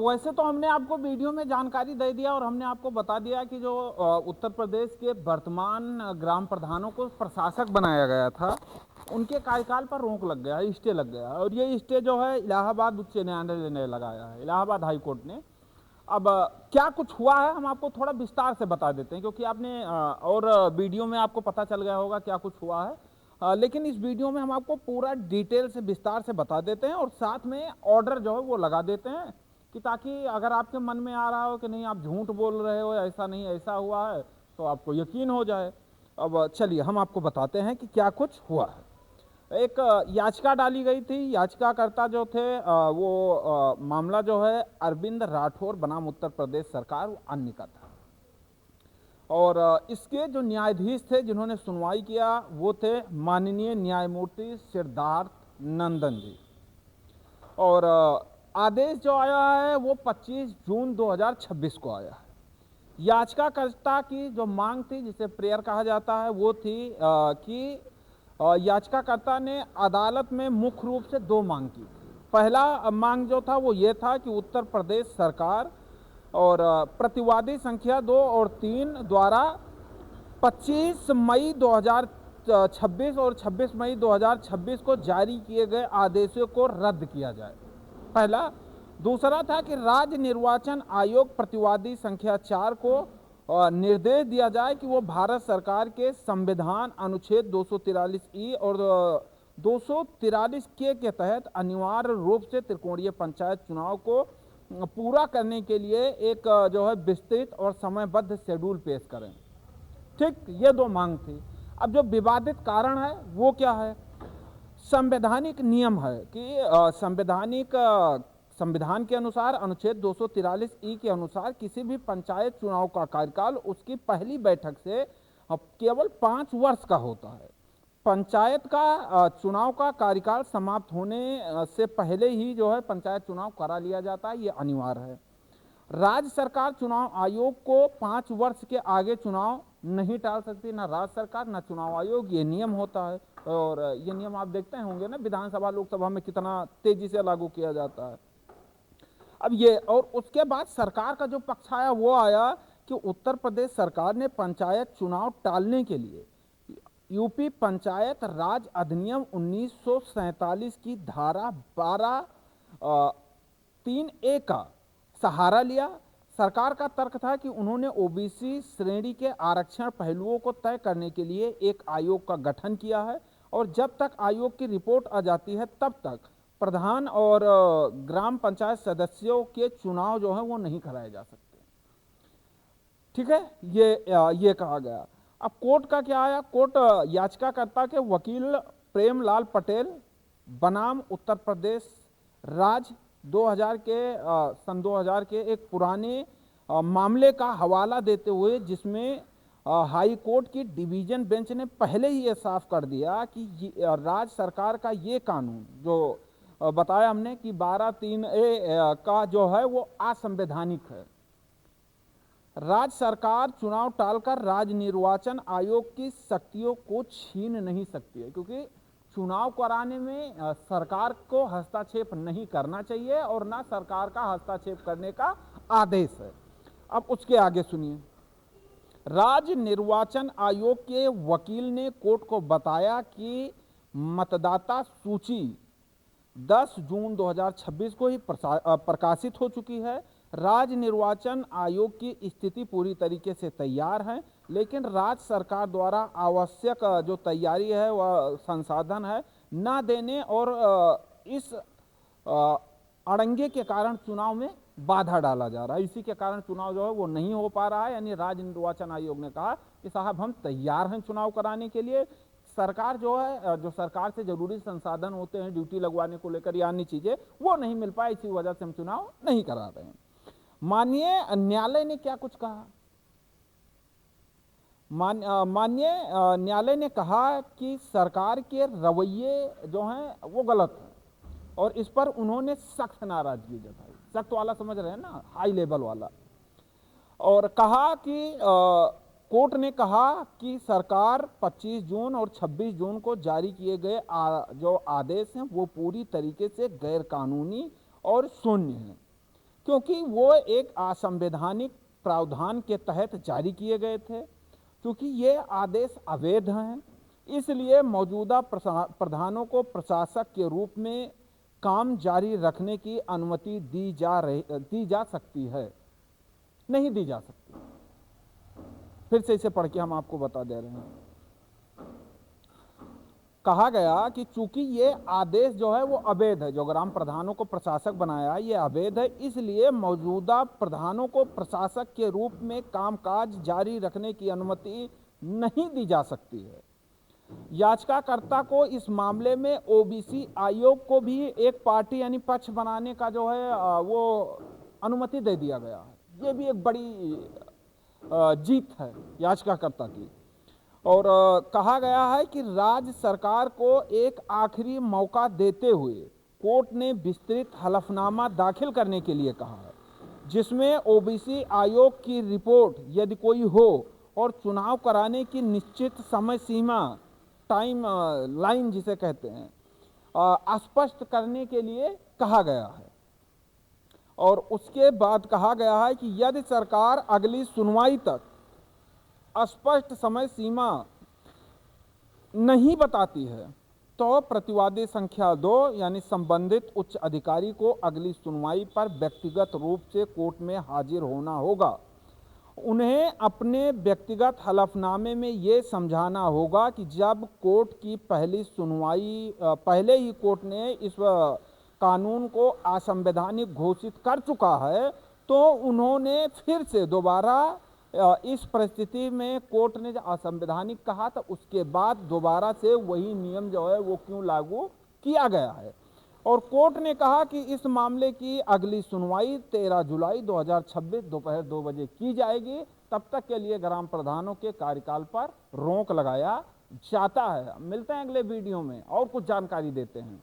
वैसे तो हमने आपको वीडियो में जानकारी दे दिया और हमने आपको बता दिया कि जो उत्तर प्रदेश के वर्तमान ग्राम प्रधानों को प्रशासक बनाया गया था, उनके कार्यकाल पर रोक लग गया, स्टे लग गया। और ये स्टे जो है इलाहाबाद उच्च न्यायालय ने लगाया है, इलाहाबाद हाई कोर्ट ने। अब क्या कुछ हुआ है हम आपको थोड़ा विस्तार से बता देते हैं, क्योंकि आपने और वीडियो में आपको पता चल गया होगा क्या कुछ हुआ है। लेकिन इस वीडियो में हम आपको पूरा डिटेल से विस्तार से बता देते हैं और साथ में ऑर्डर जो है वो लगा देते हैं, कि ताकि अगर आपके मन में आ रहा हो कि नहीं आप झूठ बोल रहे हो, ऐसा नहीं ऐसा हुआ है, तो आपको यकीन हो जाए। अब चलिए हम आपको बताते हैं कि क्या कुछ हुआ है। एक याचिका डाली गई थी। याचिकाकर्ता जो थे वो मामला जो है अरविंद राठौर बनाम उत्तर प्रदेश सरकार अन्य का था। और इसके जो न्यायाधीश थे जिन्होंने सुनवाई किया वो थे माननीय न्यायमूर्ति सिद्धार्थ नंदन जी। और आदेश जो आया है वो 25 जून 2026 को आया है। याचिकाकर्ता की जो मांग थी, जिसे प्रेयर कहा जाता है, वो थी कि याचिकाकर्ता ने अदालत में मुख्य रूप से दो मांग की। पहला मांग जो था वो ये था कि उत्तर प्रदेश सरकार और प्रतिवादी संख्या 2 और 3 द्वारा 25 मई 2026 और 26 मई 2026 को जारी किए गए आदेशों को रद्द किया जाए, पहला। दूसरा था कि राज्य निर्वाचन आयोग प्रतिवादी संख्या 4 को निर्देश दिया जाए कि वो भारत सरकार के संविधान अनुच्छेद 243 और 243 के तहत अनिवार्य रूप से त्रिकोणीय पंचायत चुनाव को पूरा करने के लिए एक जो है विस्तृत और समयबद्ध शेड्यूल पेश करें। ठीक, ये दो मांग थी। अब जो विवादित कारण है वो क्या है? संवैधानिक नियम है कि संविधान के अनुसार अनुच्छेद 243 के अनुसार किसी भी पंचायत चुनाव का कार्यकाल उसकी पहली बैठक से केवल 5 वर्ष का होता है। पंचायत का चुनाव का कार्यकाल समाप्त होने से पहले ही जो है पंचायत चुनाव करा लिया जाता है, ये अनिवार्य है। राज्य सरकार चुनाव आयोग को 5 वर्ष के आगे चुनाव नहीं टाल सकती, ना राज्य सरकार ना चुनाव आयोग, ये नियम होता है। और ये नियम आप देखते होंगे ना विधानसभा लोकसभा में कितना तेजी से लागू किया जाता है। अब ये और उसके बाद सरकार का जो पक्ष आया वो आया कि उत्तर प्रदेश सरकार ने पंचायत चुनाव टालने के लिए यूपी पंचायत राज अधिनियम 1947 की धारा 12(3)(a) का सहारा लिया। सरकार का तर्क था कि उन्होंने ओबीसी श्रेणी के आरक्षण पहलुओं को तय करने के लिए एक आयोग का गठन किया है, और जब तक आयोग की रिपोर्ट आ जाती है तब तक प्रधान और ग्राम पंचायत सदस्यों के चुनाव जो है वो नहीं कराए जा सकते। ठीक है, ये कहा गया। अब कोर्ट का क्या आया? कोर्ट याचिकाकर्ता के वकील प्रेमलाल पटेल बनाम उत्तर प्रदेश राज्य 2000 के सन 2000 के एक पुराने मामले का हवाला देते हुए, जिसमें हाई कोर्ट की डिवीजन बेंच ने पहले ही ये साफ कर दिया कि राज्य सरकार का ये कानून जो बताया हमने कि 12(3)(a) का जो है वो असंवैधानिक है। राज्य सरकार चुनाव टालकर राज्य निर्वाचन आयोग की शक्तियों को छीन नहीं सकती है, क्योंकि चुनाव कराने में सरकार को हस्तक्षेप नहीं करना चाहिए और ना सरकार का हस्तक्षेप करने का आदेश है। अब उसके आगे सुनिए। राज्य निर्वाचन आयोग के वकील ने कोर्ट को बताया कि मतदाता सूची 10 जून 2026 को ही प्रकाशित हो चुकी है। राज्य निर्वाचन आयोग की स्थिति पूरी तरीके से तैयार है, लेकिन राज्य सरकार द्वारा आवश्यक जो तैयारी है वह संसाधन है न देने और इस अड़ंगे के कारण चुनाव में बाधा डाला जा रहा है। इसी के कारण चुनाव जो है वो नहीं हो पा रहा है। यानी राज्य निर्वाचन आयोग ने कहा कि साहब हम तैयार हैं चुनाव कराने के लिए, सरकार जो है जो सरकार से जरूरी संसाधन होते हैं ड्यूटी लगवाने को लेकर या अन्य चीजें वो नहीं मिल पाए, इसी वजह से हम चुनाव नहीं करा रहे हैं। माननीय न्यायालय ने क्या कुछ कहा? माननीय न्यायालय ने कहा कि सरकार के रवैये जो हैं वो गलत है और इस पर उन्होंने सख्त नाराजगी जताई। सख्त वाला समझ रहे हैं ना, हाई लेवल वाला। और कहा कि कोर्ट ने कहा कि सरकार 25 जून और 26 जून को जारी किए गए जो आदेश हैं वो पूरी तरीके से गैर कानूनी और शून्य हैं। क्योंकि वो एक असंवैधानिक प्रावधान के तहत जारी किए गए थे। क्योंकि ये आदेश अवैध हैं, इसलिए मौजूदा प्रधानों को प्रशासक के रूप में काम जारी रखने की अनुमति दी जा सकती है, नहीं दी जा सकती। फिर से इसे पढ़ के हम आपको बता दे रहे हैं। कहा गया कि चूंकि ये आदेश जो है वो अवैध है, जो ग्राम प्रधानों को प्रशासक बनाया ये अवैध है, इसलिए मौजूदा प्रधानों को प्रशासक के रूप में कामकाज जारी रखने की अनुमति नहीं दी जा सकती है। याचिकाकर्ता को इस मामले में ओबीसी आयोग को भी एक पार्टी यानी पक्ष बनाने का जो है वो अनुमति दे दिया गया है। ये भी एक बड़ी जीत है याचिकाकर्ता की। और कहा गया है कि राज्य सरकार को एक आखिरी मौका देते हुए कोर्ट ने विस्तृत हलफनामा दाखिल करने के लिए कहा है, जिसमें ओबीसी आयोग की रिपोर्ट यदि कोई हो और चुनाव कराने की निश्चित समय सीमा, टाइम लाइन जिसे कहते हैं, स्पष्ट करने के लिए कहा गया है। और उसके बाद कहा गया है कि यदि सरकार अगली सुनवाई तक स्पष्ट समय सीमा नहीं बताती है तो प्रतिवादी संख्या 2 यानी संबंधित उच्च अधिकारी को अगली सुनवाई पर व्यक्तिगत रूप से कोर्ट में हाजिर होना होगा। उन्हें अपने व्यक्तिगत हलफनामे में ये समझाना होगा कि जब कोर्ट की पहली सुनवाई पहले ही कोर्ट ने इस कानून को असंवैधानिक घोषित कर चुका है, तो उन्होंने फिर से दोबारा इस परिस्थिति में कोर्ट ने जो असंवैधानिक कहा था उसके बाद दोबारा से वही नियम जो है वो क्यों लागू किया गया है। और कोर्ट ने कहा कि इस मामले की अगली सुनवाई 13 जुलाई 2026 दोपहर 2 बजे की जाएगी। तब तक के लिए ग्राम प्रधानों के कार्यकाल पर रोक लगाया जाता है। मिलते हैं अगले वीडियो में और कुछ जानकारी देते हैं।